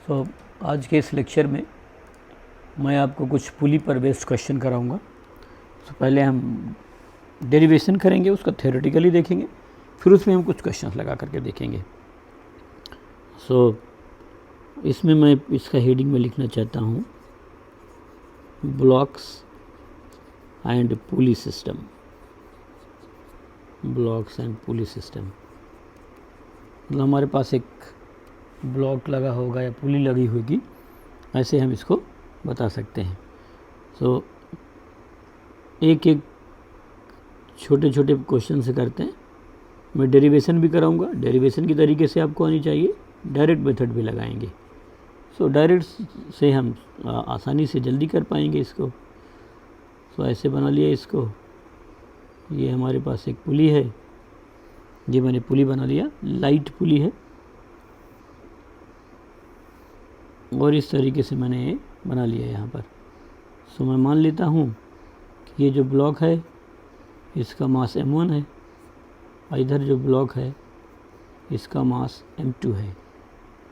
सो आज के इस लेक्चर में मैं आपको कुछ पुली पर बेस्ड क्वेश्चन कराऊंगा। तो पहले हम डेरिवेशन करेंगे, उसका थ्योरेटिकली देखेंगे, फिर उसमें हम कुछ क्वेश्चंस लगा करके देखेंगे। इसमें मैं इसका हेडिंग में लिखना चाहता हूँ blocks and pulley system. Blocks and pulley system मतलब हमारे पास एक ब्लॉक लगा होगा या पुली लगी होगी, ऐसे हम इसको बता सकते हैं। एक एक छोटे छोटे क्वेश्चन से करते हैं। मैं डेरिवेशन भी कराऊंगा, डेरिवेशन की तरीके से आपको आनी चाहिए, डायरेक्ट मेथड भी लगाएंगे। डायरेक्ट से हम आसानी से जल्दी कर पाएंगे इसको। ऐसे बना लिया इसको, ये हमारे पास एक पुली है, ये मैंने पुली बना लिया, लाइट पुली है, और इस तरीके से मैंने ये बना लिया यहाँ पर। मैं मान लेता हूँ कि ये जो ब्लॉक है इसका मास m1 है, और इधर जो ब्लॉक है इसका मास m2 है,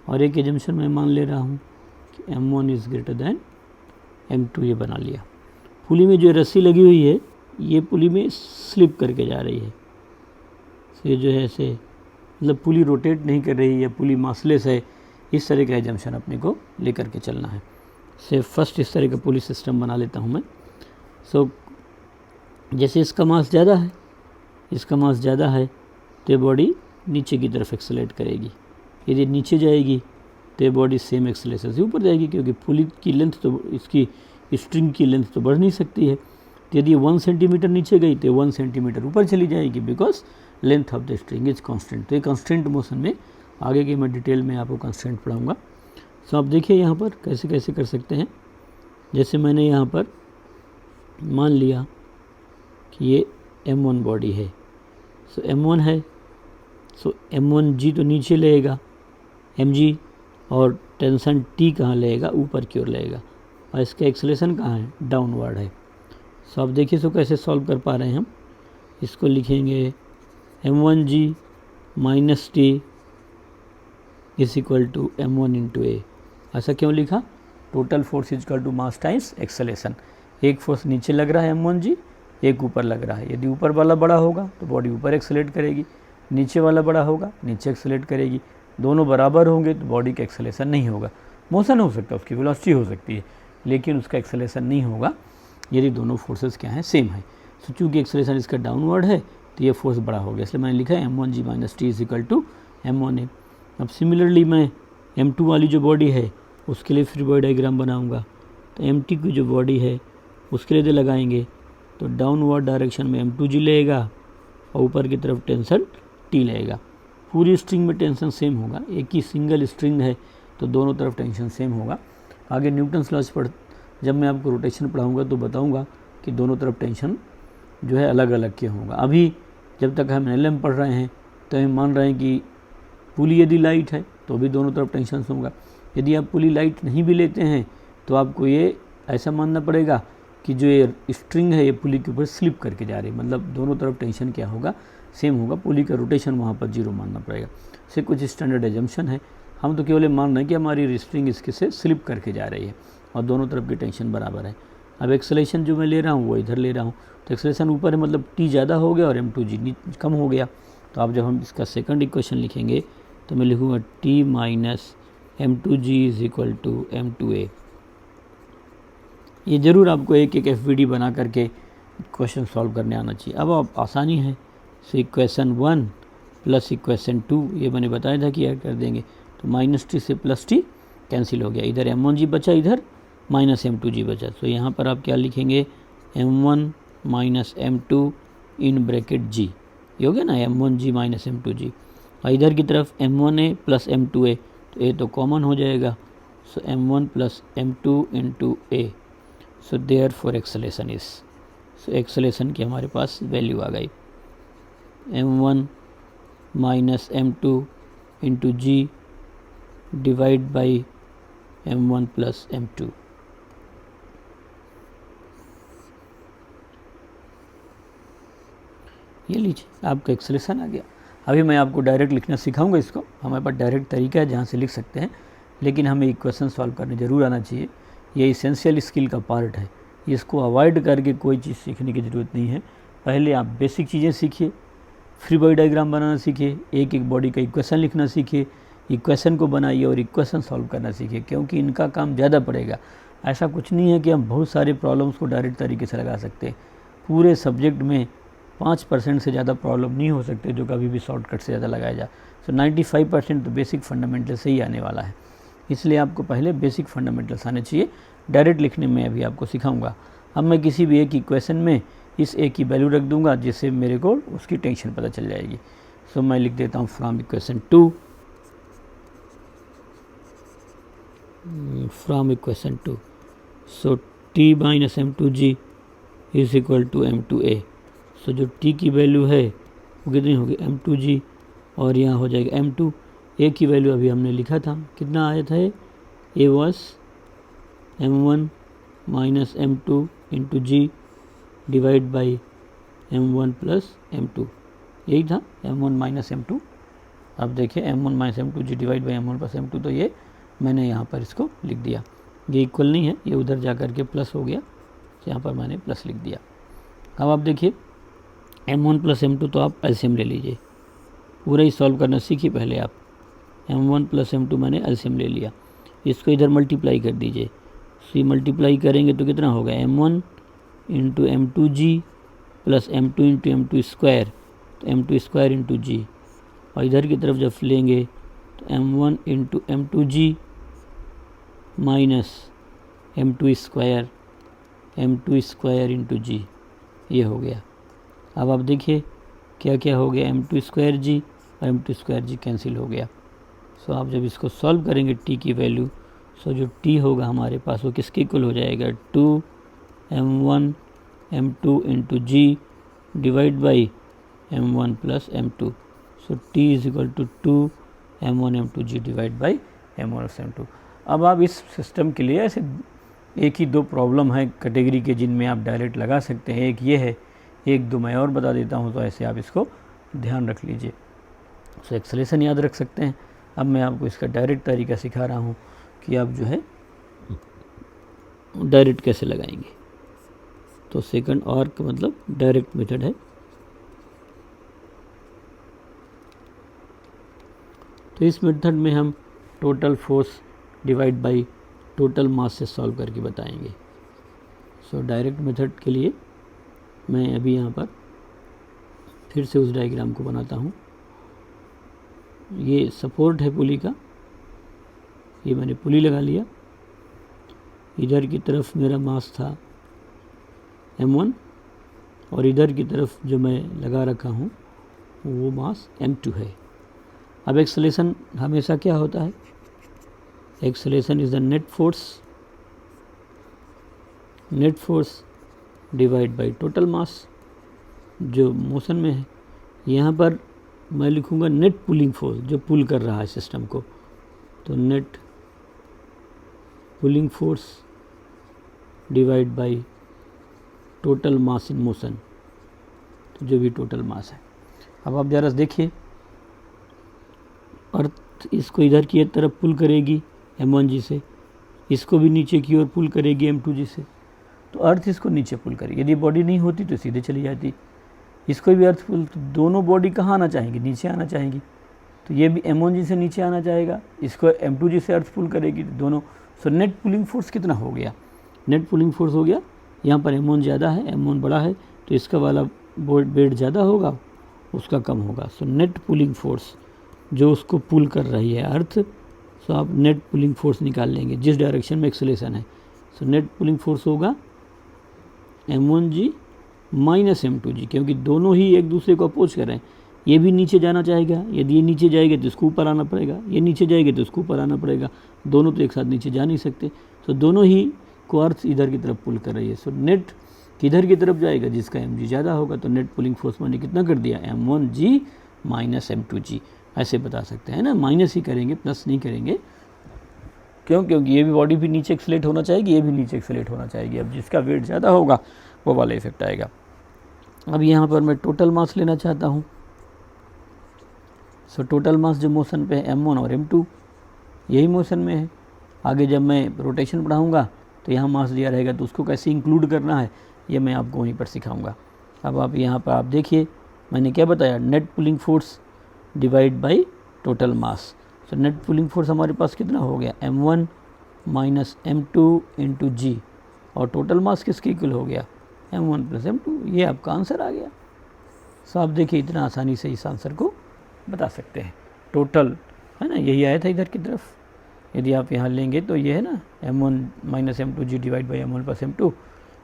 और एक एजम्पशन मैं मान ले रहा हूँ कि m1 is greater than m2। ये बना लिया। पुली में जो रस्सी लगी हुई है ये पुली में स्लिप करके जा रही है। ये जो है ऐसे मतलब पुली रोटेट नहीं कर रही है, पुली मासलेस है, इस तरह का एजम्पशन अपने को लेकर के चलना है। फर्स्ट इस तरह का पुली सिस्टम बना लेता हूँ मैं। जैसे इसका मास ज़्यादा है, इसका मास ज़्यादा है तो ये बॉडी नीचे की तरफ एक्सेलरेट करेगी। यदि नीचे जाएगी तो ये बॉडी सेम एक्सेलरेशन से ऊपर जाएगी, क्योंकि पुली की लेंथ तो इसकी स्ट्रिंग की लेंथ तो बढ़ नहीं सकती है। तो यदि 1 सेंटीमीटर नीचे गई तो 1 सेंटीमीटर ऊपर चली जाएगी, because length of the string is constant. तो ये कांस्टेंट मोशन में आगे की मैं डिटेल में आपको कांस्टेंट पढ़ाऊँगा। आप देखिए यहाँ पर कैसे कैसे कर सकते हैं। जैसे मैंने यहाँ पर मान लिया कि ये m1 बॉडी है, m1 है, m1g तो नीचे लेगा mg, और टेंशन t कहाँ लेगा, ऊपर की ओर लेगा, और इसका एक्सेलरेशन कहाँ है, डाउनवर्ड है। आप देखिए कैसे सॉल्व कर पा रहे हैं हम। इसको लिखेंगे m1g minus t is equal to m1 into a. ऐसा क्यों लिखा? Total force is equal to mass times acceleration. एक फोर्स नीचे लग रहा है m1g, एक ऊपर लग रहा है। यदि ऊपर वाला बड़ा होगा तो बॉडी ऊपर एक्सेलरेट करेगी, नीचे वाला बड़ा होगा नीचे एक्सेलरेट करेगी। दोनों बराबर होंगे तो बॉडी का एक्सेलरेशन नहीं होगा। मोशन हो सकता है, उसकी वेलोसिटी हो सकती है, लेकिन उसका एक्सेलरेशन नहीं होगा यदि दोनों फोर्सेस क्या हैं, सेम है। चूँकि एक्सेलरेशन इसका डाउनवर्ड है तो ये फोर्स बड़ा हो गया, इसलिए मैंने लिखा है m1g minus T is equal to m1a। अब सिमिलरली मैं m2 वाली जो बॉडी है उसके लिए फ्री बॉडी डायग्राम बनाऊंगा। तो m2 की जो बॉडी है उसके लिए लगाएंगे तो डाउनवर्ड डायरेक्शन में m2g लेगा और ऊपर की तरफ टेंशन t लेगा। पूरी स्ट्रिंग में टेंशन सेम होगा, एक ही सिंगल स्ट्रिंग है तो दोनों तरफ टेंशन सेम होगा। आगे न्यूटन्स लॉज जब मैं आपको रोटेशन पढ़ाऊँगा तो बताऊँगा कि दोनों तरफ टेंशन जो है अलग अलग क्यों होगा। अभी जब तक हम LM पढ़ रहे हैं तो हम मान रहे हैं कि पुली यदि लाइट है तो भी दोनों तरफ टेंशन होगा। यदि आप पुली लाइट नहीं भी लेते हैं तो आपको ये ऐसा मानना पड़ेगा कि जो ये स्ट्रिंग है ये पुली के ऊपर स्लिप करके जा रही है, मतलब दोनों तरफ टेंशन क्या होगा, सेम होगा। पुली का रोटेशन वहाँ पर 0 मानना पड़ेगा। से कुछ स्टैंडर्ड एजम्पशन है, हम तो केवल मान रहे हैं कि हमारी स्ट्रिंग इसके से स्लिप करके जा रही है और दोनों तरफ की टेंशन बराबर है। अब एक्सेलरेशन जो मैं ले रहा हूँ वो इधर ले रहा हूँ, तो एक्सेलरेशन ऊपर है मतलब t ज़्यादा हो गया और m2g कम हो गया। तो अब जब हम इसका सेकंड इक्वेशन लिखेंगे तो मैं लिखूँगा t minus m2g is equal to m2a। ये ज़रूर आपको एक एक FVD बना करके क्वेश्चन सॉल्व करने आना चाहिए। अब आप आसानी है, इक्वेशन 1 प्लस इक्वेशन 2 ये मैंने बताया था कि ऐड कर देंगे, तो माइनस टी से प्लस टी कैंसिल हो गया, इधर m1g बचा, इधर माइनस m2g बचा। तो यहाँ पर आप क्या लिखेंगे, m1 minus m2 in bracket g, ये हो गया ना, m1g माइनस m2g। और इधर की तरफ m1a प्लस m2a, तो a तो कॉमन हो जाएगा, so m1 plus m2 into a। So therefore acceleration is, so acceleration की हमारे पास वैल्यू आ गई m1 minus m2 into g divide by m1 plus m2। ये लीजिए आपका एक्सेलरेशन आ गया। अभी मैं आपको डायरेक्ट लिखना सिखाऊंगा इसको, हमारे पास डायरेक्ट तरीका है जहाँ से लिख सकते हैं। लेकिन हमें इक्वेशन सॉल्व करने ज़रूर आना चाहिए। ये इसेंशियल स्किल का पार्ट है, इसको अवॉइड करके कोई चीज़ सीखने की ज़रूरत नहीं है। पहले आप बेसिक चीज़ें सीखिए, फ्री बॉडी डायग्राम बनाना सीखिए, एक एक बॉडी का इक्वेशन लिखना सीखिए, इक्वेशन को बनाइए और इक्वेशन सॉल्व करना सीखिए, क्योंकि इनका काम ज़्यादा पड़ेगा। ऐसा कुछ नहीं है कि हम बहुत सारे प्रॉब्लम्स को डायरेक्ट तरीके से लगा सकते हैं। पूरे सब्जेक्ट में 5% से ज़्यादा प्रॉब्लम नहीं हो सकते जो कभी भी शॉर्टकट से ज़्यादा लगाया जाए। सो 95% तो बेसिक फंडामेंटल से ही आने वाला है, इसलिए आपको पहले बेसिक फंडामेंटल्स आने चाहिए। डायरेक्ट लिखने में अभी आपको सिखाऊंगा। अब मैं किसी भी एक इक्वेशन में इस ए की वैल्यू रख दूंगा, जिससे मेरे को उसकी टेंशन पता चल जाएगी। सो मैं लिख देता हूँ from equation 2, from equation 2, so t minus m2g is equal to m2a। So जो t की वैल्यू है वो कितनी होगी, m2g, और यहाँ हो जाएगा m2। a की वैल्यू अभी हमने लिखा था, कितना आया था, a was m1 minus m2 into G divide by m1 plus m2, यही था m1 माइनस m2। अब देखिए m1 minus m2g divide by m1 plus m2, तो ये मैंने यहाँ पर इसको लिख दिया। ये इक्वल नहीं है, ये उधर जा कर के प्लस हो गया, यहाँ पर मैंने प्लस लिख दिया। अब आप देखिए m1 प्लस m2, तो आप एलसीएम ले लीजिए, पूरा ही सॉल्व करना सीखिए पहले आप। m1 प्लस m2 मैंने एलसीएम ले लिया, इसको इधर मल्टीप्लाई कर दीजिए। सी मल्टीप्लाई करेंगे तो कितना होगा, m1 into m2g plus m2 into m2 square, तो m2 स्क्वायर इंटू जी, और इधर की तरफ जब लेंगे तो m1 into m2g minus m2 square into g, ये हो गया। अब आप देखिए क्या क्या हो गया, m2 स्क्वायर जी और m2 स्क्वायर जी कैंसिल हो गया। सो आप जब इसको सॉल्व करेंगे t की वैल्यू, सो जो t होगा हमारे पास वो किसके इक्वल हो जाएगा, 2m1 m2 into G divide by m1 plus m2। So t is equal to 2m1 m2 g divide by m1 plus m2। अब आप इस सिस्टम के लिए ऐसे एक ही दो प्रॉब्लम है कैटेगरी के जिनमें आप डायरेक्ट लगा सकते हैं, एक ये है, एक दो मैं और बता देता हूँ, तो ऐसे आप इसको ध्यान रख लीजिए। सो एक्सेलेशन याद रख सकते हैं। अब मैं आपको इसका डायरेक्ट तरीका सिखा रहा हूँ कि आप जो है डायरेक्ट कैसे लगाएंगे। तो सेकंड और का मतलब डायरेक्ट मेथड है। तो इस मेथड में हम total force divide by total मास से सॉल्व करके बताएंगे। सो डायरेक्ट मेथड के लिए मैं अभी यहाँ पर फिर से उस डायग्राम को बनाता हूँ। ये सपोर्ट है पुली का, ये मैंने पुली लगा लिया, इधर की तरफ मेरा मास था m1 और इधर की तरफ जो मैं लगा रखा हूँ वो मास m2 है। अब एक्सेलेरेशन हमेशा क्या होता है, acceleration is the net force divide by total mass जो मोशन में है। यहाँ पर मैं लिखूँगा नेट पुलिंग फोर्स, जो पुल कर रहा है सिस्टम को, तो net pulling force divide by total mass in motion, तो जो भी टोटल मास है। अब आप जरा देखिए, अर्थ इसको इधर की तरफ पुल करेगी m1g से, इसको भी नीचे की ओर पुल करेगी m2g से, तो अर्थ इसको नीचे पुल करेगी। यदि बॉडी नहीं होती तो सीधे चली जाती। इसको भी अर्थ पुल, तो दोनों बॉडी कहाँ आना चाहेंगी, नीचे आना चाहेंगी, तो ये भी m1g से नीचे आना चाहेगा, इसको m2g से अर्थ पुल करेगी, दोनों। सो नेट पुलिंग फोर्स कितना हो गया, नेट पुलिंग फोर्स हो गया, यहाँ पर m1 ज़्यादा है, m1 बड़ा है, तो इसका वाला वेट ज़्यादा होगा, उसका कम होगा। सो नेट पुलिंग फोर्स जो उसको पुल कर रही है अर्थ, सो आप नेट पुलिंग फोर्स निकाल लेंगे जिस डायरेक्शन में एक्सेलेरेशन है। सो नेट पुलिंग फोर्स होगा m1g माइनस m2g, क्योंकि दोनों ही एक दूसरे को अपोज कर रहे हैं। ये भी नीचे जाना चाहेगा, यदि ये नीचे जाएगा तो इसको ऊपर आना पड़ेगा, ये नीचे जाएगा तो इसको ऊपर आना पड़ेगा, दोनों तो एक साथ नीचे जा नहीं सकते। तो दोनों ही को अर्थ इधर की तरफ पुल कर रही है। सो नेट किधर की तरफ जाएगा, जिसका mg ज़्यादा होगा, तो नेट पुलिंग फोर्स मैंने कितना कर दिया, m1g माइनस m2g, ऐसे बता सकते हैं ना, माइनस ही करेंगे, प्लस नहीं करेंगे। क्यों, क्योंकि ये भी बॉडी भी नीचे एक्सेलेरेट होना चाहेगी, ये भी नीचे एक्सेलेरेट होना चाहेगी। अब जिसका वेट ज़्यादा होगा वो वाला इफेक्ट आएगा। अब यहाँ पर मैं टोटल मास लेना चाहता हूँ। सो टोटल मास जो मोशन पे है m1 और m2, यही मोशन में है। आगे जब मैं रोटेशन पढ़ाऊँगा तो यहाँ मास दिया रहेगा, तो उसको कैसे इंक्लूड करना है ये मैं आपको वहीं पर सिखाऊंगा। अब आप यहाँ पर आप देखिए मैंने क्या बताया, net pulling force divide by total मास। तो नेट पुलिंग फोर्स हमारे पास कितना हो गया, m1 माइनस m2 इंटू जी, और टोटल मास किसके इक्वल हो गया, m1 प्लस m2। ये आपका आंसर आ गया। सो आप देखिए इतना आसानी से इस आंसर को बता सकते हैं। टोटल है ना, यही आया था इधर की तरफ, यदि आप यहाँ लेंगे तो ये है ना m1 minus m2g divide by m1 plus m2,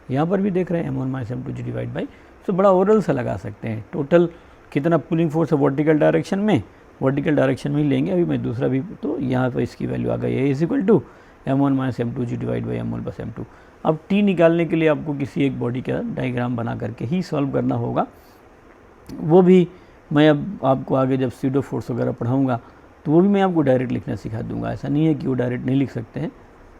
यहाँ पर भी देख रहे हैं m1 minus m2g divide by. तो बड़ा ओरल सा लगा सकते हैं। टोटल कितना पुलिंग फोर्स है वर्टिकल डायरेक्शन में, वर्टिकल डायरेक्शन में ही लेंगे अभी मैं दूसरा भी, तो यहाँ पर इसकी वैल्यू आ गई है is equal to m1 minus m2g divide by m1 plus m2। अब t निकालने के लिए आपको किसी एक बॉडी का डायग्राम बना करके ही सॉल्व करना होगा। वो भी मैं अब आपको आगे जब स्यूडो फोर्स वगैरह पढ़ाऊँगा तो वो भी मैं आपको डायरेक्ट लिखना सिखा दूंगा। ऐसा नहीं है कि वो डायरेक्ट नहीं लिख सकते हैं,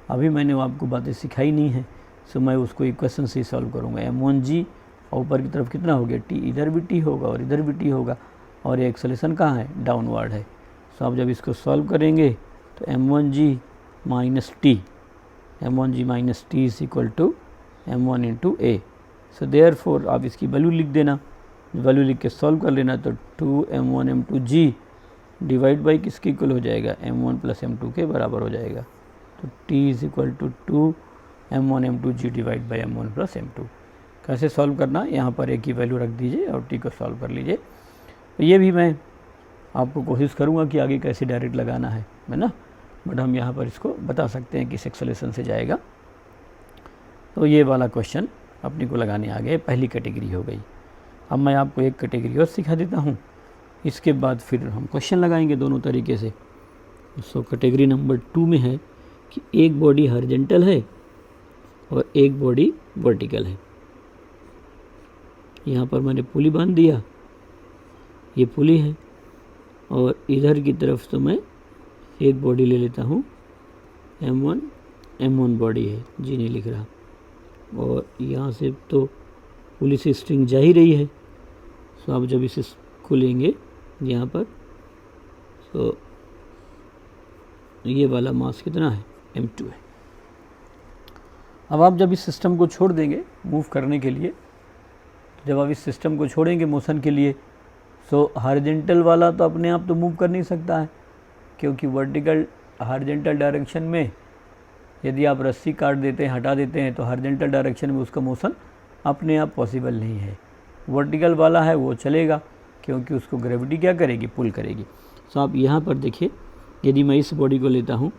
अभी मैंने वो आपको बातें सिखाई नहीं है। सो मैं उसको इक्वेशन से ही सॉल्व करूँगा। m1g और ऊपर की तरफ कितना हो गया t, इधर भी t होगा और इधर भी t होगा, और ये एक्सेलेरेशन कहाँ है, डाउनवर्ड है। सो आप जब इसको सॉल्व करेंगे तो m1g minus T, m1g minus T is equal to m1 into A. So therefore आप इसकी वैल्यू लिख देना, वैल्यू लिख के सॉल्व कर लेना, तो 2m1 m2g डिवाइड बाई किसके इक्वल हो जाएगा, m1 प्लस m2 के बराबर हो जाएगा। तो t is equal to 2m1 m2g divide by m1 plus m2। कैसे सॉल्व करना, यहाँ पर एक ही वैल्यू रख दीजिए और t को सॉल्व कर लीजिए। तो ये भी मैं आपको कोशिश करूँगा कि आगे कैसे डायरेक्ट लगाना है ना, बट हम यहाँ पर इसको बता सकते हैं किस एक्सेलेरेशन से जाएगा। तो ये वाला क्वेश्चन अपने को लगाने आ गए, पहली कैटेगरी हो गई। अब मैं आपको एक कैटेगरी और सिखा देता हूँ, इसके बाद फिर हम क्वेश्चन लगाएंगे दोनों तरीके से। सो कैटेगरी नंबर 2 में है कि एक बॉडी हॉरिजॉन्टल है और एक बॉडी वर्टिकल है। यहाँ पर मैंने पुली बांध दिया, ये पुली है, और इधर की तरफ तो मैं एक बॉडी ले लेता हूँ, m1 बॉडी है, जी नहीं लिख रहा, और यहाँ से तो पुली से स्ट्रिंग जा ही रही है। सो आप जब इसे खोलेंगे यहाँ पर, तो ये वाला मास कितना है, m2 है। अब आप जब इस सिस्टम को छोड़ देंगे मूव करने के लिए, जब आप इस सिस्टम को छोड़ेंगे मोशन के लिए, सो हॉरिजॉन्टल वाला तो अपने आप तो मूव कर नहीं सकता है, क्योंकि वर्टिकल हॉरिजॉन्टल डायरेक्शन में यदि आप रस्सी काट देते हैं, हटा देते हैं, तो हॉरिजॉन्टल डायरेक्शन में उसका मोशन अपने आप पॉसिबल नहीं है। वर्टिकल वाला है वो चलेगा, क्योंकि उसको ग्रेविटी क्या करेगी, पुल करेगी। सो आप यहाँ पर देखिए, यदि मैं इस बॉडी को लेता हूँ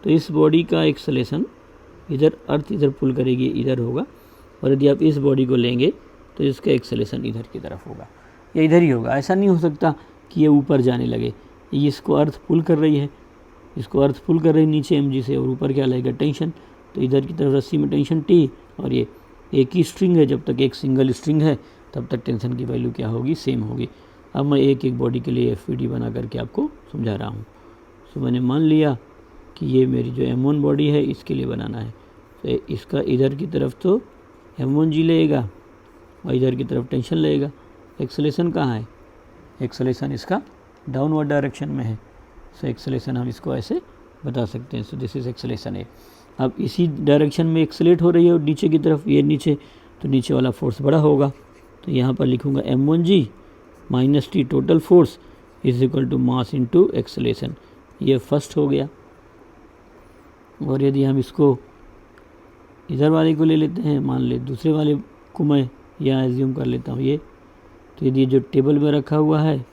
तो इस बॉडी का एक्सेलेरेशन इधर, अर्थ इधर पुल करेगी, इधर होगा, और यदि आप इस बॉडी को लेंगे तो इसका एक्सेलेरेशन इधर की तरफ होगा, या इधर ही होगा। ऐसा नहीं हो सकता कि ये ऊपर जाने लगे, ये इसको अर्थ पुल कर रही है, इसको अर्थ पुल कर रही है नीचे mg से, और ऊपर क्या लगेगा, टेंशन। तो इधर की तरफ रस्सी में टेंशन t, और ये एक ही स्ट्रिंग है, जब तक एक सिंगल स्ट्रिंग है तब तक टेंशन की वैल्यू क्या होगी, सेम होगी। अब मैं एक एक बॉडी के लिए FVD बना करके आपको समझा रहा हूँ। सो मैंने मान लिया कि ये मेरी जो m1 बॉडी है इसके लिए बनाना है, तो इसका इधर की तरफ तो m1g लेगा और इधर की तरफ टेंशन लेगा। एक्सेलेरेशन कहाँ है, एक्सेलेरेशन इसका डाउनवर्ड डायरेक्शन में है। सो एक्सेलेरेशन हम इसको ऐसे बता सकते हैं। सो दिस इज एक्सेलेरेशन है। अब इसी डायरेक्शन में एक्सेलेरेट हो रही है और नीचे की तरफ, ये नीचे, तो नीचे वाला फोर्स बड़ा होगा। तो यहाँ पर लिखूँगा m1g minus T total force is equal to mass into acceleration. ये फर्स्ट हो गया। और यदि हम इसको इधर वाले को ले लेते हैं, मान ले दूसरे वाले को मैं यहाँ एज्यूम कर लेता हूँ ये, तो यदि जो टेबल में रखा हुआ है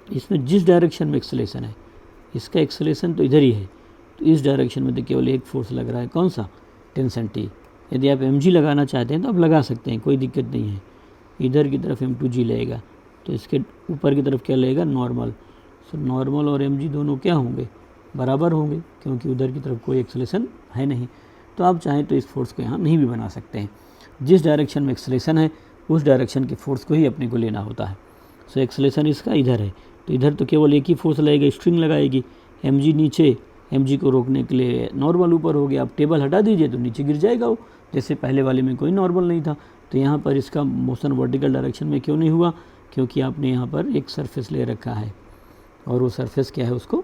इसमें जिस डायरेक्शन में एक्सेलेरेशन है, इसका एक्सेलेरेशन तो इधर ही है, तो इस डायरेक्शन में तो केवल एक फोर्स लग रहा है, कौन सा, टेंशन टी। यदि आप mg लगाना चाहते हैं तो आप लगा सकते हैं, कोई दिक्कत नहीं है। इधर की तरफ m2g लगेगा, तो इसके ऊपर की तरफ क्या लगेगा, नॉर्मल। सो नॉर्मल और mg दोनों क्या होंगे, बराबर होंगे, क्योंकि उधर की तरफ कोई एक्सेलेरेशन है नहीं। तो आप चाहें तो इस फोर्स को यहाँ नहीं भी बना सकते हैं। जिस डायरेक्शन में एक्सेलेरेशन है उस डायरेक्शन के फोर्स को ही अपने को लेना होता है। सो एक्सेलेरेशन इसका इधर है, तो इधर तो केवल एक ही फोर्स लगेगा, स्ट्रिंग लगाएगी, mg नीचे, mg को रोकने के लिए नॉर्मल ऊपर हो गया। आप टेबल हटा दीजिए तो नीचे गिर जाएगा वो, जैसे पहले वाले में कोई नॉर्मल नहीं था। तो यहाँ पर इसका मोशन वर्टिकल डायरेक्शन में क्यों नहीं हुआ, क्योंकि आपने यहाँ पर एक सरफेस ले रखा है, और वो सरफेस क्या है, उसको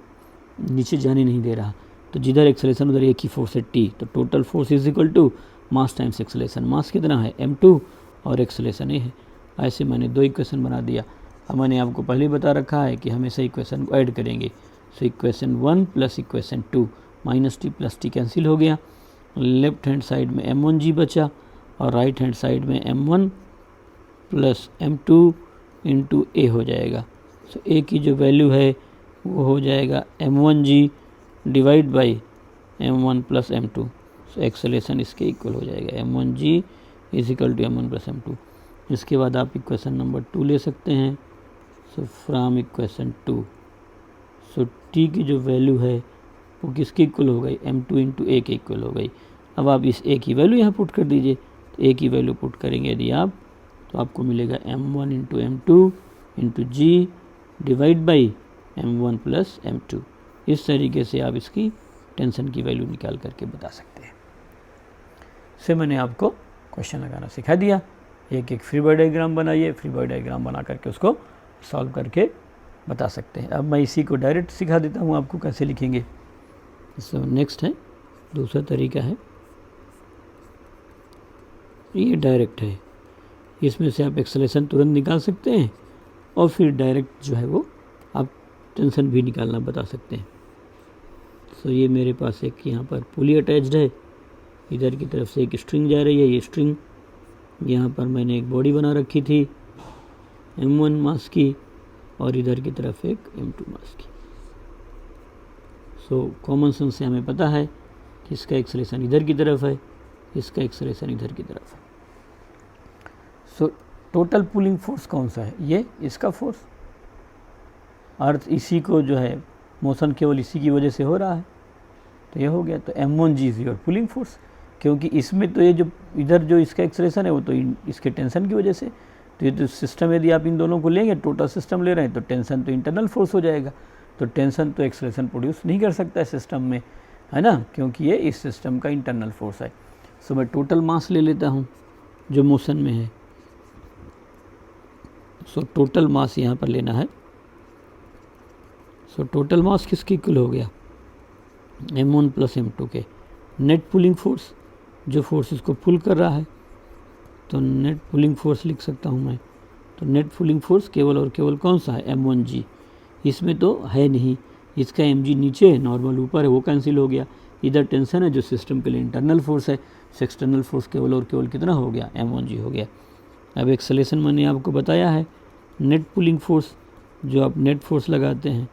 नीचे जाने नहीं दे रहा, तो जिधर एक्सेलेरेशन उधर एक ही फोर्स है टी, तो total force is equal to mass times acceleration. Mass कितना है m2 और एक्सेलेरेशन ए है। ऐसे मैंने दो इक्वेशन बना दिया। अब मैंने आपको पहले ही बता रखा है कि हमेशा इक्वेशन को ऐड करेंगे। So equation 1 plus equation 2, minus T plus T cancel हो गया, लेफ्ट हैंड साइड में m1g बचा और राइट हैंड साइड में m1 प्लस m2 इंटू ए हो जाएगा। सो ए की जो वैल्यू है वो हो जाएगा m1g divide by m1 plus m2। So acceleration इसके इक्वल हो जाएगा m1g is equal to m1 plus m2। इसके बाद आप इक्वेशन नंबर 2 ले सकते हैं। सो फ्रॉम इक्वेशन 2, सो टी की जो वैल्यू है वो किसके इक्वल हो गई, m2 इंटू ए के इक्वल हो गई। अब आप इस ए की वैल्यू यहाँ पुट कर दीजिए, तो ए की वैल्यू पुट करेंगे यदि आप, तो आपको मिलेगा m1 into m2 into G divide by m1 plus m2। इस तरीके से आप इसकी टेंशन की वैल्यू निकाल करके बता सकते हैं। से मैंने आपको क्वेश्चन लगाना सिखा दिया। एक एक फ्री बॉडी डायग्राम बनाइए, फ्री बॉडी डायग्राम बना करके उसको सॉल्व करके बता सकते हैं। अब मैं इसी को डायरेक्ट सिखा देता हूँ आपको कैसे लिखेंगे। सो नेक्स्ट है, दूसरा तरीका है, ये डायरेक्ट है, इसमें से आप एक्सेलेरेशन तुरंत निकाल सकते हैं और फिर डायरेक्ट जो है वो आप टेंशन भी निकालना बता सकते हैं। सो ये मेरे पास एक यहाँ पर पुली अटैच्ड है, इधर की तरफ से एक स्ट्रिंग जा रही है, ये स्ट्रिंग, यहाँ पर मैंने एक बॉडी बना रखी थी m1 मास की और इधर की तरफ एक m2 मास की। सो कॉमन सेंस से हमें पता है कि इसका एक्सेलेरेशन इधर की तरफ है, इसका एक्सेलेरेशन इधर की तरफ है। सो टोटल पुलिंग फोर्स कौन सा है, ये इसका फोर्स, अर्थ इसी को जो है मोशन केवल इसी की वजह से हो रहा है, तो ये हो गया। तो m1g is your pulling force, क्योंकि इसमें तो ये जो इधर जो इसका एक्सेलेरेशन है वो तो इसके टेंशन की वजह से, तो ये तो सिस्टम यदि आप इन दोनों को लेंगे, टोटल सिस्टम ले रहे हैं, तो टेंशन तो इंटरनल फोर्स हो जाएगा, तो टेंशन तो एक्सेलेरेशन प्रोड्यूस नहीं कर सकता है सिस्टम में, है ना, क्योंकि ये इस सिस्टम का इंटरनल फोर्स है। सो मैं टोटल मास ले लेता हूँ जो मोशन में है। सो टोटल मास यहाँ पर लेना है। सो टोटल मास किसके इक्वल हो गया, m1 प्लस m2 के। नेट पुलिंग फोर्स, जो फोर्स इसको पुल कर रहा है, तो नेट पुलिंग फोर्स लिख सकता हूँ मैं। तो नेट पुलिंग फोर्स केवल और केवल कौन सा है, m1g, इसमें तो है नहीं, इसका mg नीचे है, नॉर्मल ऊपर है, वो कैंसिल हो गया। इधर टेंशन है जो सिस्टम के लिए इंटरनल फोर्स है, एक्सटर्नल फोर्स केवल और केवल कितना हो गया, m1g हो गया। अब एक्सेलेरेशन मैंने आपको बताया है, नेट पुलिंग फोर्स, जो आप नेट फोर्स लगाते हैं,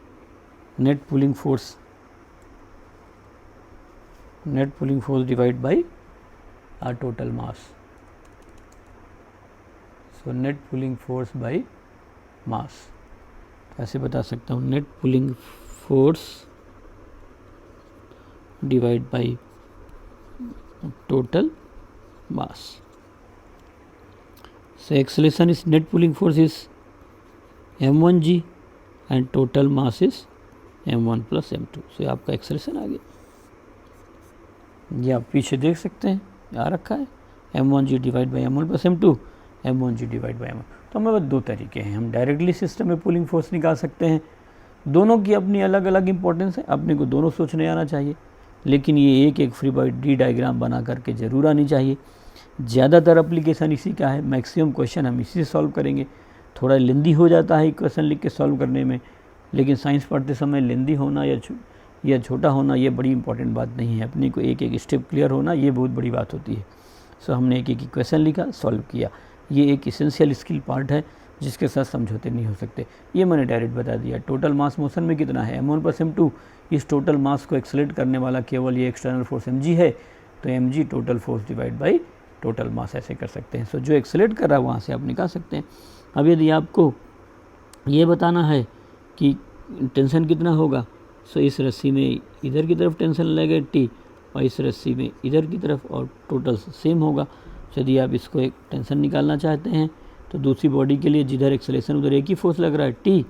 net pulling force divide by are total mass. So net pulling force by mass, ऐसे बता सकता हूँ, net pulling force divide by total mass. So acceleration is net pulling force is m1g and total mass is m1 plus m2। So आपका acceleration आ गया, ये आप पीछे देख सकते हैं आ रखा है, m1g divide by m1 plus m2, m1g divide by m1। तो हमारे पास दो तरीके हैं, हम डायरेक्टली सिस्टम में पुलिंग फोर्स निकाल सकते हैं, दोनों की अपनी अलग अलग इंपॉर्टेंस है, अपने को दोनों सोचने आना चाहिए, लेकिन ये एक एक फ्री बॉडी डायग्राम बना करके ज़रूर आनी चाहिए। ज़्यादातर एप्लीकेशन इसी का है, मैक्सिमम क्वेश्चन हम इसी से सॉल्व करेंगे। थोड़ा लेंदी हो जाता है इक्वेशन लिख के सॉल्व करने में, लेकिन साइंस पढ़ते समय लेंदी होना या छोटा होना ये बड़ी इंपॉर्टेंट बात नहीं है, अपने को एक एक स्टेप क्लियर होना ये बहुत बड़ी बात होती है। सो हमने एक एक इक्वेशन लिखा, सॉल्व किया, ये एक इसेंशियल स्किल पार्ट है जिसके साथ समझौते नहीं हो सकते। ये मैंने डायरेक्ट बता दिया। टोटल मास मोशन में कितना है, m1 प्लस m2, इस टोटल मास को एक्सेलेरेट करने वाला केवल ये एक्सटर्नल फोर्स mg है, तो mg total force divide by total मास ऐसे कर सकते हैं। सो जो एक्सेलेरेट कर रहा है वहाँ से आप निकाल सकते हैं। अब यदि आपको ये बताना है कि टेंशन कितना होगा, सो इस रस्सी में इधर की तरफ टेंशन लगेगा t और इस रस्सी में इधर की तरफ, और टोटल सेम होगा। यदि आप इसको एक टेंशन निकालना चाहते हैं तो दूसरी बॉडी के लिए जिधर एक्सेलेरेशन उधर एक ही फोर्स लग रहा है t,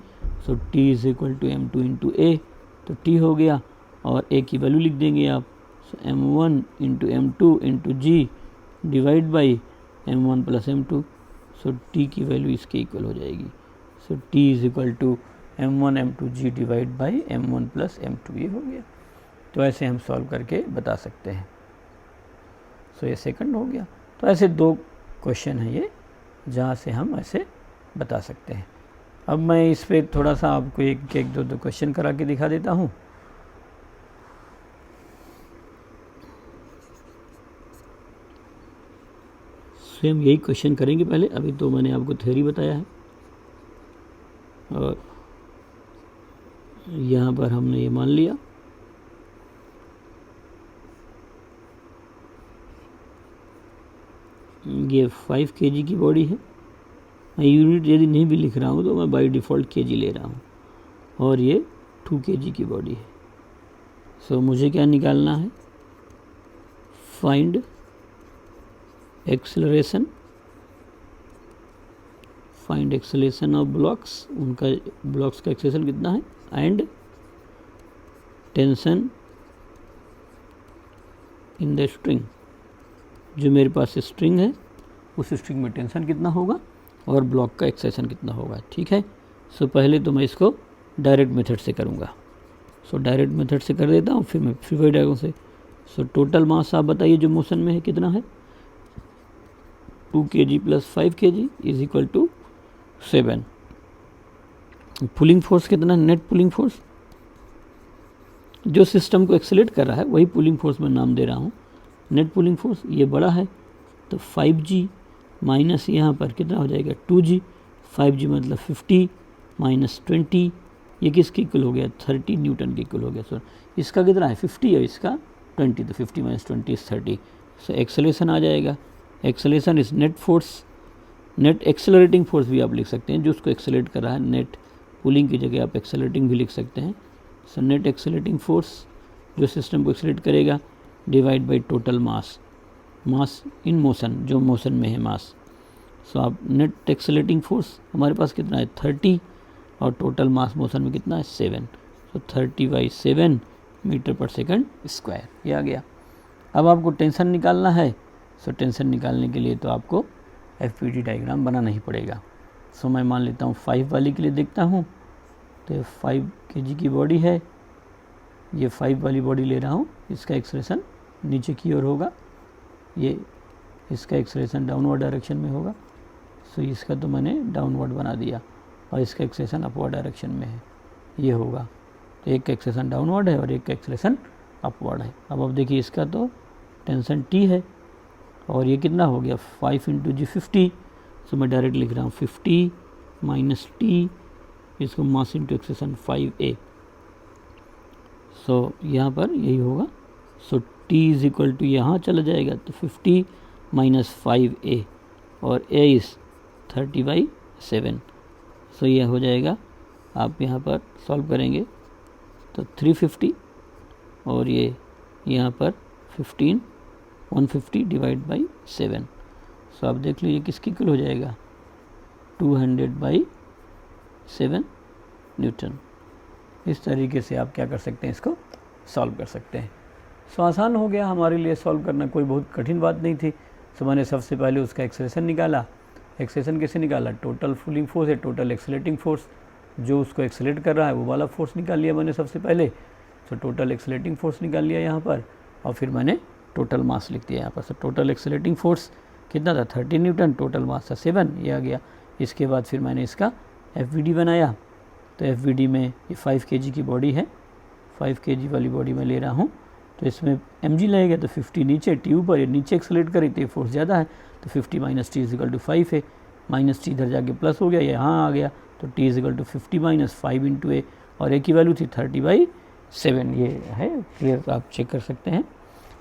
so t is equal to m2 into a, तो t हो गया और a की वैल्यू लिख देंगे आप, so m1 into m2 into G divide by m1 plus m2। So t की वैल्यू इसके इक्वल हो जाएगी। So t is equal to m1 m2g divide by m1 plus m2, ये हो गया। तो ऐसे हम सॉल्व करके बता सकते हैं। सो ये सेकंड हो गया। तो ऐसे 2 क्वेश्चन हैं ये, जहाँ से हम ऐसे बता सकते हैं। अब मैं इस पे थोड़ा सा आपको एक दो क्वेश्चन करा के दिखा देता हूँ। सेम यही क्वेश्चन करेंगे पहले। अभी तो मैंने आपको थ्योरी बताया है, और यहाँ पर हमने ये मान लिया ये 5 kg की बॉडी है। मैं यूनिट यदि नहीं भी लिख रहा हूँ तो मैं बाय डिफ़ॉल्ट kg ले रहा हूँ, और ये 2 kg की बॉडी है। सो मुझे क्या निकालना है, find acceleration, find acceleration of blocks, उनका ब्लॉक्स का एक्सेलरेशन कितना है, and tension in the string, जो मेरे पास स्ट्रिंग है उस स्ट्रिंग में टेंशन कितना होगा और ब्लॉक का एक्सेलरेशन कितना होगा। ठीक है। सो पहले तो मैं इसको डायरेक्ट मेथड से करूँगा। सो डायरेक्ट मेथड से कर देता हूँ, फिर मैं फ्री बॉडी डायग्राम से। सो टोटल मास आप बताइए जो मोशन में है कितना है, 2 kg plus 5 kg is equal to 7। Pulling force कितना, नेट पुलिंग फोर्स, जो सिस्टम को एक्सेलेरेट कर रहा है वही पुलिंग फोर्स मैं नाम दे रहा हूँ। नेट पुलिंग फोर्स ये बड़ा है तो 5g माइनस यहाँ पर कितना हो जाएगा 2g, 5g मतलब 50 माइनस 20, ये किसके इक्वल हो गया 30 न्यूटन के इक्वल हो गया। सर इसका कितना है 50 है, इसका 20, तो 50 माइनस 20 इज 30। सो एक्सेलरेशन आ जाएगा, acceleration is net force, net accelerating force भी आप लिख सकते हैं, जो उसको एक्सेलरेट कर रहा है। नेट पुलिंग की जगह आप एक्सेलरेटिंग भी लिख सकते हैं। सो नेट एक्सेलरेटिंग फोर्स जो सिस्टम को एक्सेलरेट करेगा divide by total mass, mass in motion, जो मोशन में है मास। सो आप नेट एक्सेलरेटिंग फोर्स हमारे पास कितना है 30, और टोटल मास मोशन में कितना है 7। सो 30/7 मीटर पर सेकंड स्क्वायर, ये आ गया। अब आपको टेंशन निकालना है। सो टेंशन निकालने के लिए तो आपको FPD डायग्राम बनाना ही पड़ेगा। सो मैं मान लेता हूँ 5 वाली के लिए देखता हूँ। तो ये 5 kg की बॉडी है, ये 5 वाली बॉडी ले रहा हूँ, इसका एक्सेलरेशन नीचे की ओर होगा, ये इसका एक्सेलरेशन डाउनवर्ड डायरेक्शन में होगा। सो इसका तो मैंने डाउनवर्ड बना दिया, और इसका एक्सेलरेशन अपवर्ड डायरेक्शन में है, ये होगा। तो एक का एक्सेलरेशन डाउनवर्ड है और एक का एक्सेलरेशन अपवर्ड है। अब देखिए इसका तो टेंशन T है, और ये कितना हो गया 5 × G 50। सो मैं डायरेक्ट लिख रहा हूँ 50 माइनस T, इसको मास इंटू एक्सेलरेशन 5A। सो यहाँ पर यही होगा। सो T इज इक्वल टू यहाँ चला जाएगा तो 50 माइनस 5A, और A इज़ 30/7। सो यह हो जाएगा, आप यहाँ पर सॉल्व करेंगे तो 350, और ये यहाँ पर 150 डिवाइड बाई 7। सो आप देख लीजिए किसकी इक्वल हो जाएगा 200/7 न्यूटन। इस तरीके से आप क्या कर सकते हैं, इसको सॉल्व कर सकते हैं। सो आसान हो गया हमारे लिए सॉल्व करना, कोई बहुत कठिन बात नहीं थी। सो मैंने सबसे पहले उसका एक्सेलरेशन निकाला। एक्सेलरेशन कैसे निकाला, टोटल पुलिंग फोर्स है, टोटल एक्सेलरेटिंग फोर्स, जो उसको एक्सेलरेट कर रहा है वो वाला फोर्स निकाल लिया मैंने सबसे पहले। सो टोटल एक्सेलरेटिंग फोर्स निकाल लिया यहाँ पर, और फिर मैंने टोटल मास लिख दिया यहाँ पर। सो टोटल एक्सेलरेटिंग फोर्स कितना था 30 न्यूटन, टोटल मास था 7, ये आ गया। इसके बाद फिर मैंने इसका FVD बनाया। तो FVD में ये 5 kg की बॉडी है, 5 kg वाली बॉडी में ले रहा हूँ, तो इसमें mg लगेगा, तो 50 नीचे T ऊपर, ये नीचे एक्सेलरेट करी तो ये फोर्स ज़्यादा है, तो 50 minus T is equal to 5 है। माइनस T इधर जाके प्लस हो गया, ये यहाँ आ गया, तो T is equal to 50 minus 5 × A, और A की वैल्यू थी 30/7, ये है क्लियर, आप चेक कर सकते हैं।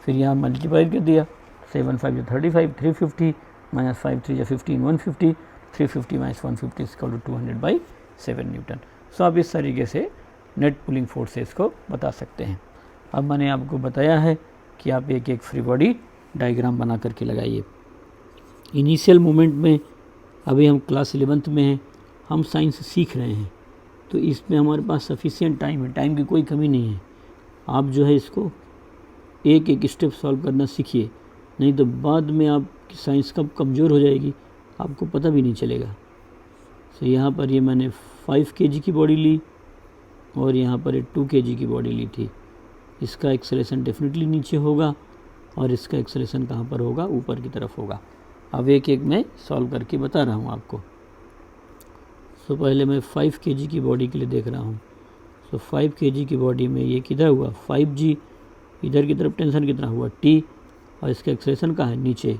फिर यहाँ मल्टीप्लाई कर दिया, 7 5 35, 350 minus 5 3 15, 150, 350 minus 150 is equal to 200/7 newton. So आप इस तरीके से नेट पुलिंग फोर्सेस को बता सकते हैं। अब मैंने आपको बताया है कि आप एक एक फ्री बॉडी डायग्राम बना करके लगाइए। इनिशियल मोमेंट में अभी हम क्लास 11th में हैं, हम साइंस सीख रहे हैं, तो इसमें हमारे पास सफिशिएंट टाइम है, टाइम की कोई कमी नहीं है। आप जो है इसको एक एक स्टेप सॉल्व करना सीखिए, नहीं तो बाद में आपकी साइंस कब कमज़ोर हो जाएगी आपको पता भी नहीं चलेगा। सो यहाँ पर ये मैंने 5 kg की बॉडी ली और यहाँ पर 2 kg की बॉडी ली थी। इसका एक्सेलेरेशन डेफिनेटली नीचे होगा और इसका एक्सेलेरेशन कहाँ पर होगा, ऊपर की तरफ होगा। अब एक एक मैं सॉल्व करके बता रहा हूँ आपको। सो पहले मैं 5 kg की बॉडी के लिए देख रहा हूँ। सो 5 kg की बॉडी में ये किधर हुआ 5g, इधर की तरफ टेंशन कितना हुआ t और इसका एक्सेलेरेशन कहाँ है, नीचे।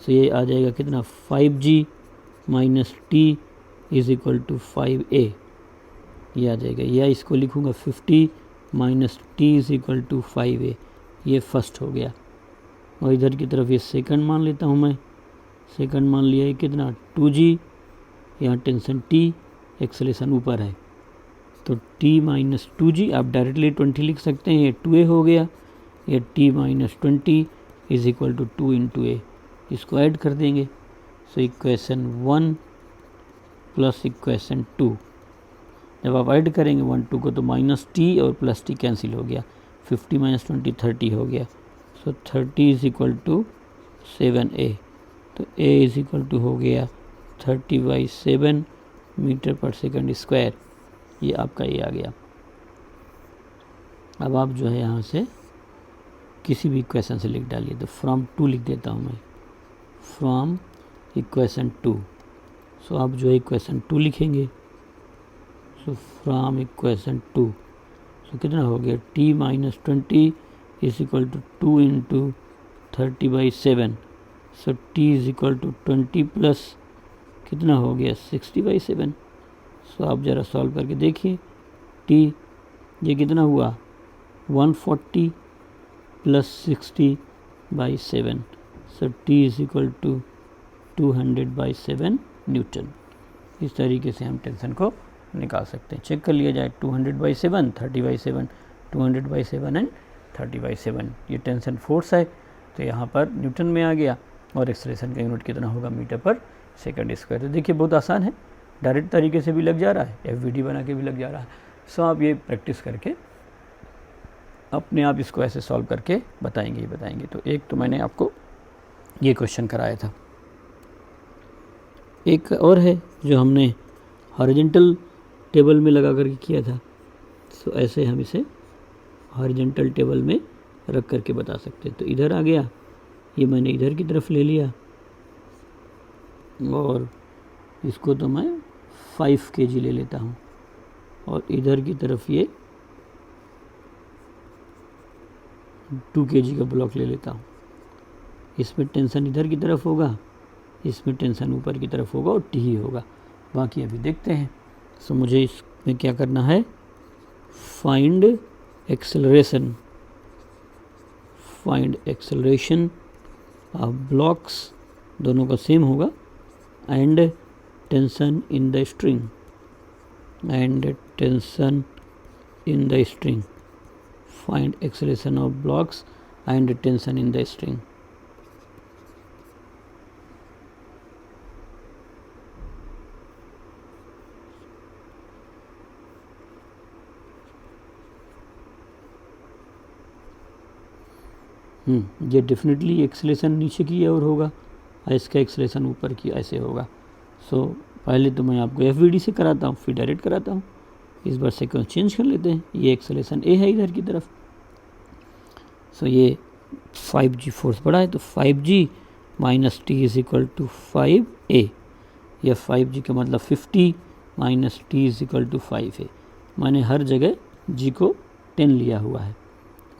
सो ये आ जाएगा कितना 5g minus T is equal to 5a, ये आ जाएगा। या इसको लिखूँगा 50 minus T is equal to 5a, ये फर्स्ट हो गया। और इधर की तरफ ये सेकंड मान लेता हूँ मैं। सेकंड मान लिया है कितना 2g, यहाँ टेंशन t, एक्सेलेरेशन ऊपर है तो t माइनस 2g, आप डायरेक्टली 20 लिख सकते हैं, ये 2a हो गया। ये t minus 20 is equal to 2 into a, इसको ऐड कर देंगे। सो इक्वेशन 1 प्लस इक्वेशन 2, जब आप ऐड करेंगे 1 2 को तो माइनस टी और प्लस टी कैंसिल हो गया, 50 माइनस 20 30 हो गया। सो 30 इज इक्वल टू 7a, तो a इज इक्वल टू हो गया 30/7 मीटर पर सेकंड स्क्वायर, ये आपका ये आ गया। अब आप जो है यहाँ से किसी भी इक्वेशन से लिख डालिए। तो फ्रॉम 2 लिख देता हूँ मैं, फ्रॉम इक्वेशन 2। सो आप जो है इक्वेशन 2 लिखेंगे। सो फ्रॉम इक्वेशन 2, सो कितना हो गया t minus 20 is equal to 2 into 30/7। So t is equal to 20 plus कितना हो गया 60/7। सो आप ज़रा सॉल्व करके देखिए। t ये कितना हुआ 140 plus 60/7। So t is equal to 200/7 newton. इस तरीके से हम टेंशन को निकाल सकते हैं। चेक कर लिया जाए 200/7, 30/7, 200/7 एंड 30/7। ये टेंशन फोर्स है तो यहाँ पर न्यूटन में आ गया और एक्सेलरेशन का यूनिट कितना होगा, मीटर पर सेकंड स्क्वायर। तो देखिए बहुत आसान है, डायरेक्ट तरीके से भी लग जा रहा है, एफवीडी बना के भी लग जा रहा है। सो आप ये प्रैक्टिस करके अपने आप इसको ऐसे सॉल्व करके बताएंगे ही बताएंगे। तो एक तो मैंने आपको ये क्वेश्चन कराया था, एक और है जो हमने हॉरिजॉन्टल टेबल में लगा करके किया था। सो ऐसे हम इसे हॉरिजॉन्टल टेबल में रख करके बता सकते हैं। तो इधर आ गया, ये मैंने इधर की तरफ ले लिया और इसको तो मैं 5 kg ले लेता हूँ और इधर की तरफ ये 2 kg का ब्लॉक ले लेता हूँ। इसमें टेंशन इधर की तरफ होगा, इसमें टेंशन ऊपर की तरफ होगा और टी ही होगा। बाकी अभी देखते हैं। सो मुझे इसमें क्या करना है, find acceleration, find acceleration of blocks, दोनों का सेम होगा, and tension in the string, and tension in the string, find acceleration of blocks and tension in the string. ये डेफिनेटली एक्सेलरेशन नीचे की ओर होगा और इसका एक्सेलरेशन ऊपर की ऐसे होगा। सो पहले तो मैं आपको एफवीडी से कराता हूँ, फिर डायरेक्ट कराता हूँ। इस बार सीक्वेंस चेंज कर लेते हैं। ये एक्सेलरेशन ए है इधर की तरफ। सो ये 5g फोर्स बढ़ा है तो 5g minus T is equal to 5a, या 5g का मतलब 50 minus T is equal to 5a। मैंने हर जगह g को 10 लिया हुआ है।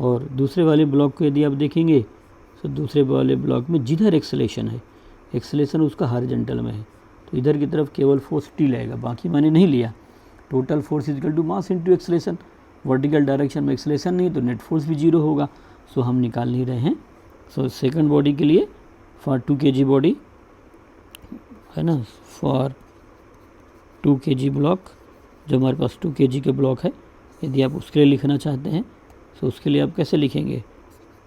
और दूसरे वाले ब्लॉक को यदि आप देखेंगे तो दूसरे वाले ब्लॉक में जिधर एक्सेलरेशन है, एक्सेलरेशन उसका हॉरिजॉन्टल में है, तो इधर की तरफ केवल फोर्स टी लगेगा, बाकी मैंने नहीं लिया। Total force equal to mass into acceleration, vertical direction में एक्सेलरेशन नहीं तो नेट फोर्स भी जीरो होगा। सो हम निकाल नहीं रहे हैं। सो सेकंड बॉडी के लिए फॉर 2 kg बॉडी है ना, फॉर 2 kg ब्लॉक, जो हमारे पास 2 kg के ब्लॉक है, यदि आप उसके लिए लिखना चाहते हैं तो उसके लिए आप कैसे लिखेंगे,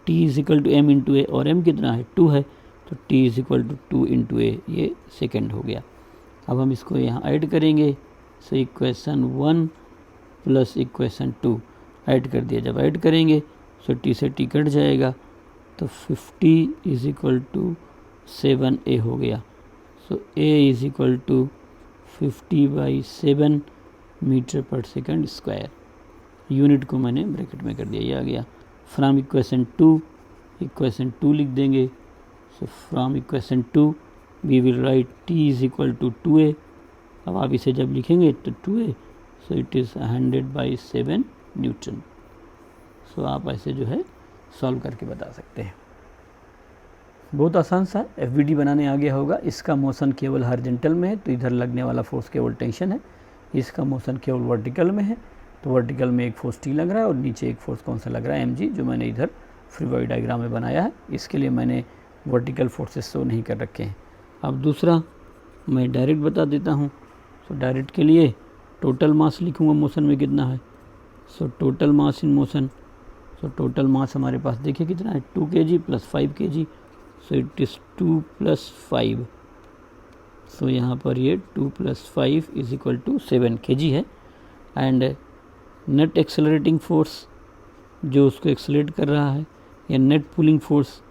t is equal to m into a, और m कितना है 2 है तो t is equal to 2 into a, ये सेकेंड हो गया। अब हम इसको यहाँ ऐड करेंगे। So equation 1 plus equation 2 add कर दिया। जब ऐड करेंगे सो t से t कट जाएगा तो 50 इज इक्वल टू 7a हो गया। So a is equal to 50/7 metre per second square. Unit को मैंने ब्रैकेट में कर दिया, ये आ गया। फ्रॉम इक्वेशन 2 लिख देंगे। So from equation 2 we will write T is equal to 2a। अब आप इसे जब लिखेंगे तो 2a, so it is 100/7 newton. So आप ऐसे जो है सॉल्व करके बता सकते हैं। बहुत आसान सा FBD बनाने आ गया होगा। इसका मोशन केवल हॉरिजॉन्टल में है तो इधर लगने वाला फोर्स केवल टेंशन है। इसका मोशन केवल वर्टिकल में है तो वर्टिकल में एक फोर्स T लग रहा है और नीचे एक फोर्स कौन सा लग रहा है, mg, जो मैंने इधर फ्री बॉडी डायग्राम में बनाया है। इसके लिए मैंने वर्टिकल फोर्सेस शो नहीं कर रखे हैं। अब दूसरा मैं डायरेक्ट बता देता हूँ। सो डायरेक्ट के लिए टोटल मास लिखूँगा मोशन में कितना है। So total mass in motion, so total mass हमारे पास देखिए कितना है, 2 kg + 5 kg। So it is 2 + 5। सो यहाँ पर ये 2 + 5 = 7 kg है। एंड नेट एक्सेलरेटिंग फोर्स जो उसको एक्सेलरेट कर रहा है, या नेट पुलिंग फोर्स,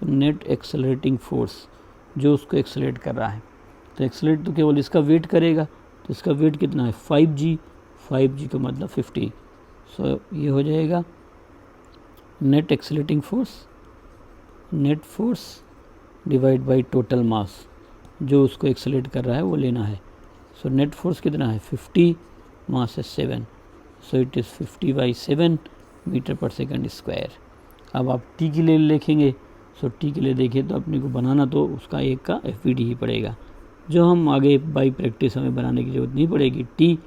तो नेट एक्सेलरेटिंग फोर्स जो उसको एक्सेलरेट कर रहा है, तो एक्सेलरेट तो केवल इसका वेट करेगा। तो इसका वेट कितना है, 5g का मतलब 50। सो ये हो जाएगा net accelerating force, net force divide by total मास जो उसको एक्सेलरेट कर रहा है वो लेना है। सो नेट फोर्स कितना है, 50, मास है 7। सो it is 50/7 metre per second square. अब आप टी के लिए लिखेंगे। सो टी के लिए देखिए तो अपने को बनाना तो उसका एक का FBD ही पड़ेगा, जो हम आगे बाई प्रैक्टिस हमें बनाने की ज़रूरत नहीं पड़ेगी। टी,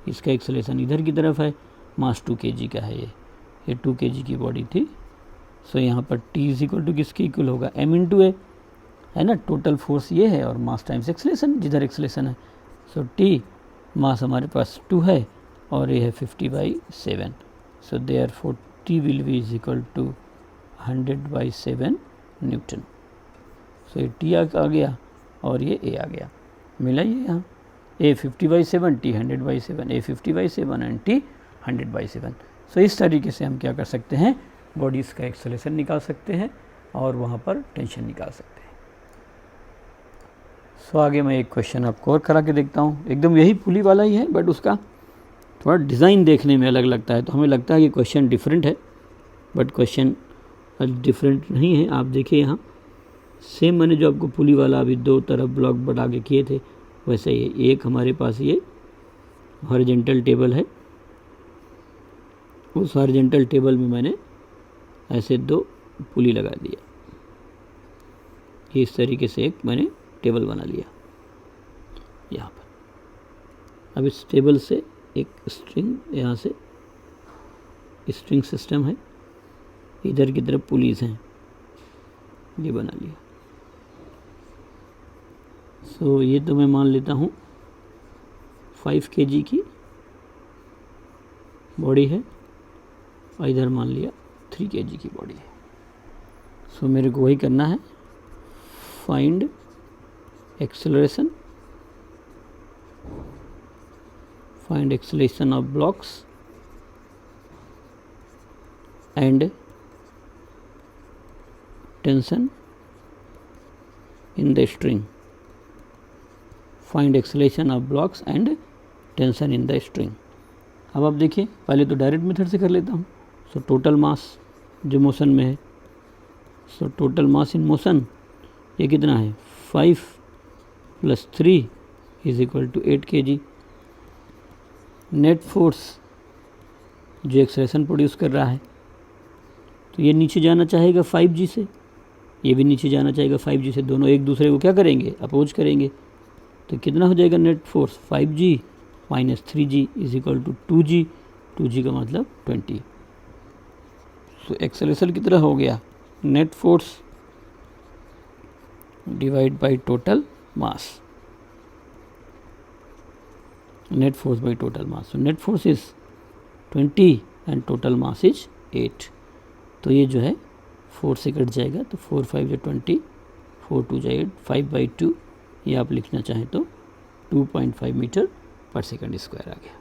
इसका एक्सेलेरेशन इधर की तरफ है, मास 2 kg का है, ये 2 kg की बॉडी थी। सो यहाँ पर T = किसके इक्वल होगा, m/a, है ना। टोटल फोर्स ये है और मास टाइम्स एक्सेलेरेशन, जिधर एक्सेलेरेशन है। सो T मास हमारे पास 2 है और ये है 50/7। So therefore T will be = 100/7 newton. So ये T आ गया और ये A आ गया, मिला ये यहाँ। A 50/7, T 100/7, A 50/7 and T 100/7। सो इस तरीके से हम क्या कर सकते हैं, बॉडीज़ का एक्सेलरेशन निकाल सकते हैं और वहाँ पर टेंशन निकाल सकते हैं। सो आगे मैं एक क्वेश्चन आपको और करा के देखता हूँ। एकदम यही पुली वाला ही है, बट उसका थोड़ा डिज़ाइन देखने में अलग लगता है, तो हमें लगता है कि क्वेश्चन डिफरेंट है, बट क्वेश्चन डिफरेंट नहीं है। आप देखिए यहाँ सेम मैंने जो आपको पुली वाला अभी 2 तरफ ब्लॉक बढ़ा के किए थे वैसे ही एक हमारे पास ये हॉरिजॉन्टल टेबल है। उस हॉरिजॉन्टल टेबल में मैंने ऐसे 2 पुली लगा दिया। इस तरीके से एक मैंने टेबल बना लिया यहाँ पर। अब इस टेबल से एक स्ट्रिंग, यहाँ से स्ट्रिंग सिस्टम है, इधर की तरफ पुलीज हैं, ये बना लिया। सो ये तो मैं मान लेता हूँ 5 kg की बॉडी है और इधर मान लिया 3 kg की बॉडी है। सो मेरे को वही करना है, find acceleration, find acceleration of blocks and tension in the string. Find acceleration of blocks and tension in the string. अब आप देखिए, पहले तो डायरेक्ट मेथड से कर लेता हूँ। सो टोटल मास जो मोशन में है, so total mass in motion ये कितना है, 5 + 3 = 8 kg। नेट फोर्स जो एक्सेलरेशन प्रोड्यूस कर रहा है, तो ये नीचे जाना चाहेगा 5g से, ये भी नीचे जाना चाहेगा 5g से, दोनों एक दूसरे को क्या करेंगे, अपोज करेंगे। तो कितना हो जाएगा net force, 5g - 3g = 2g, 2g का मतलब 20। सो एक्सेलरेशन कितना हो गया, net force divide by total mass, net force by total mass. So net force is 20 and total mass is 8. तो ये जो है 4 से कट जाएगा, तो 4 × 5 = 20, 4 × 2 = 8, 5/2 ये आप लिखना चाहें तो 2.5 मीटर पर सेकंड स्क्वायर आ गया।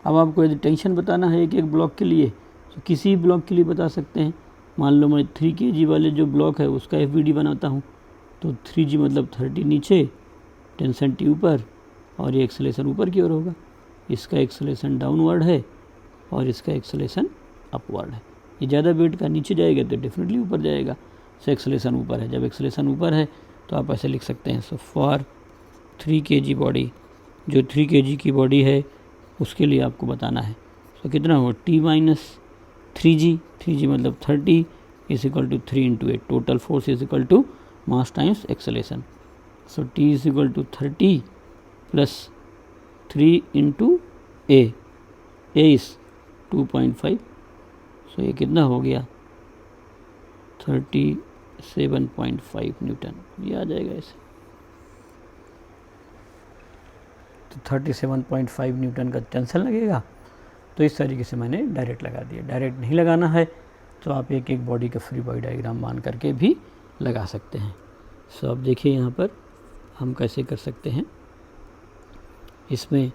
अब आपको यदि टेंशन बताना है एक एक ब्लॉक के लिए, तो किसी ब्लॉक के लिए बता सकते हैं। मान लो मैं 3 kg वाले जो ब्लॉक है उसका FBD बनाता हूँ, तो 3g मतलब 30 नीचे, टेंशन T ऊपर और ये एक्सेलरेशन ऊपर की ओर होगा। इसका एक्सेलरेशन डाउनवर्ड है और इसका एक्सेलरेशन अपवर्ड है। ये ज़्यादा वेट का नीचे जाएगा तो डेफिनेटली ऊपर जाएगा। सो एक्सेलरेशन ऊपर है, जब एक्सेलरेशन ऊपर है तो आप ऐसे लिख सकते हैं। सो फॉर 3 kg बॉडी, जो 3 kg की बॉडी है उसके लिए आपको बताना है। सो कितना होगा, t माइनस 3g, 3g मतलब 30 is equal to 3 into 8, total force is equal to mass times acceleration. So t is equal to 30 plus 3 into a is 2.5। सो ये कितना हो गया, 37.5 न्यूटन, ये आ जाएगा ऐसे। तो 37.5 न्यूटन का टेंशन लगेगा। तो इस तरीके से मैंने डायरेक्ट लगा दिया। डायरेक्ट नहीं लगाना है तो आप एक एक बॉडी का फ्री बॉडी डायग्राम मान करके भी लगा सकते हैं। सो अब देखिए यहाँ पर हम कैसे कर सकते हैं। इसमें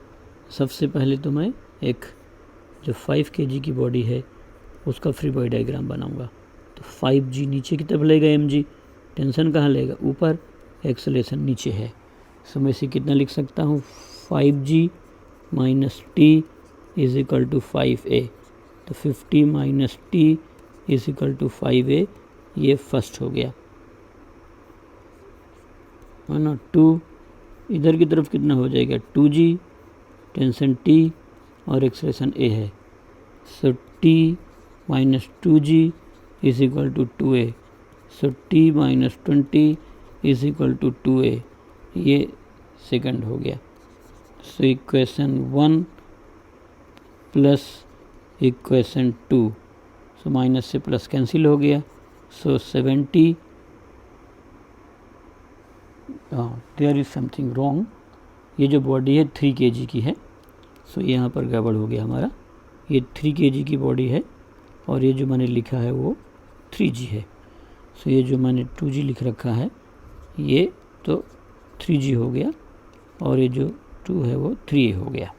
सबसे पहले तो मैं एक जो 5 kg की बॉडी है उसका फ्री बॉडी डायग्राम बनाऊंगा। तो 5g नीचे की तरफ लेगा, mg टेंशन कहाँ लेगा, ऊपर, एक्सेलरेशन नीचे है। सो मैं इसे कितना लिख सकता हूँ, 5g minus T is equal to 5a। तो 50 minus T is equal to 5a, ये फर्स्ट हो गया है ना। 2 इधर की तरफ कितना हो जाएगा, 2g, टेंशन t और एक्सेलरेशन a है। So t minus 2g is equal to 2a। So t minus 20 is equal to 2a, ये सेकंड हो गया। So equation 1 plus equation 2, so minus से प्लस कैंसिल हो गया। So 70, there is something wrong, ये जो body है 3 kg की है। सो यहाँ पर गड़बड़ हो गया हमारा, ये 3 kg की बॉडी है और ये जो मैंने लिखा है वो 3g है। सो ये जो मैंने 2g लिख रखा है ये तो 3g हो गया और ये जो 2 है वो 3a हो गया।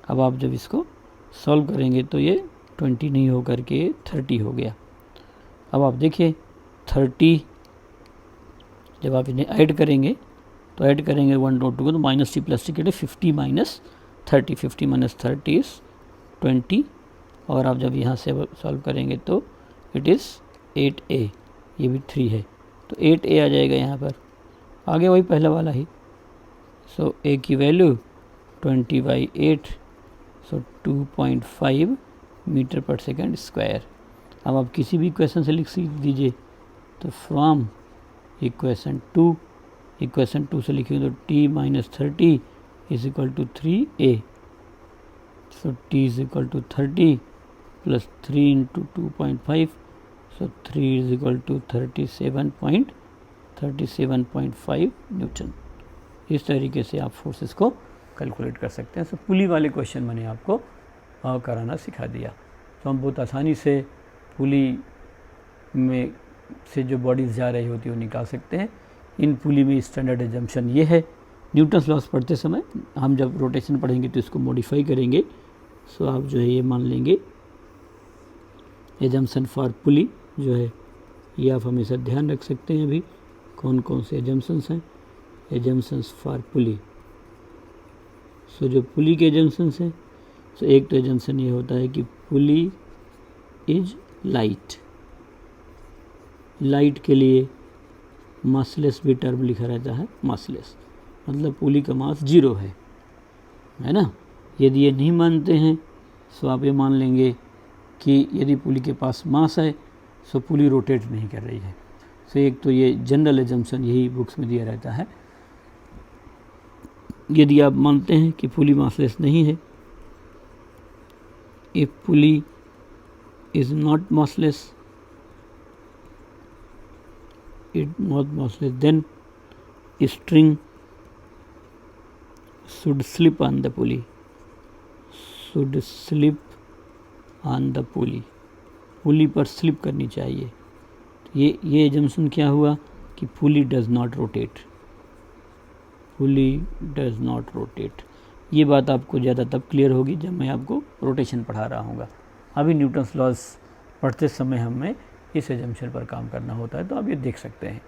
अब आप जब इसको सॉल्व करेंगे तो ये 20 नहीं हो करके 30 हो गया। अब आप देखिए 30 जब आप इन्हें ऐड करेंगे तो ऐड करेंगे 1 और 2 को, तो माइनस टी प्लस टी के 50 माइनस 30, 50 माइनस 30 इज 20। और आप जब यहाँ से सॉल्व करेंगे तो इट इज़ 8a, ये भी 3 है तो 8a आ जाएगा यहाँ पर, आगे वही पहला वाला ही। सो a की वैल्यू 20/8, सो 2.5 मीटर पर सेकंड स्क्वायर। अब आप किसी भी इक्वेशन से लिख दीजिए। तो फ्रॉम इक्वेशन 2 से लिखेंगे तो t minus 30 is equal to 3a। So t is equal to 30 plus 3 into 2.5, so 3 is equal to 37.5 newton. इस तरीके से आप फोर्सेस को कैलकुलेट कर सकते हैं। सो पुली वाले क्वेश्चन मैंने आपको कराना सिखा दिया। तो हम बहुत आसानी से पुली में से जो बॉडीज़ जा रही होती है वो निकाल सकते हैं। इन पुली में स्टैंडर्ड एजम्पशन ये है। न्यूटन्स लॉस पढ़ते समय हम जब रोटेशन पढ़ेंगे तो इसको मॉडिफाई करेंगे। सो आप जो है ये मान लेंगे एजम्पशन फॉर पुली जो है ये आप हमेशा ध्यान रख सकते हैं। अभी कौन कौन से एजम्पशंस हैं, एजम्पशंस फॉर पुली। सो जो पुली के एजम्पशंस हैं, सो एक तो एजम्पशन ये होता है कि पुली इज लाइट। लाइट के लिए मासलेस भी टर्म लिखा रहता है। मासलेस मतलब पुली का मास 0 है ना। यदि ये नहीं मानते हैं सो आप ये मान लेंगे कि यदि पुली के पास मास है सो पुली रोटेट नहीं कर रही है। सो एक तो ये जनरल एजम्पशन यही बुक्स में दिया रहता है। यदि आप मानते हैं कि पुली मासलेस नहीं है, if pulley is not massless, then string should slip on the pulley. पुली पर स्लिप करनी चाहिए। तो ये एजम्पशन क्या हुआ कि पुली डज नॉट रोटेट। ये बात आपको ज़्यादा तब क्लियर होगी जब मैं आपको रोटेशन पढ़ा रहा हूँगा। अभी न्यूटन्स लॉस पढ़ते समय हमें इस एजम्पशन पर काम करना होता है, तो आप ये देख सकते हैं।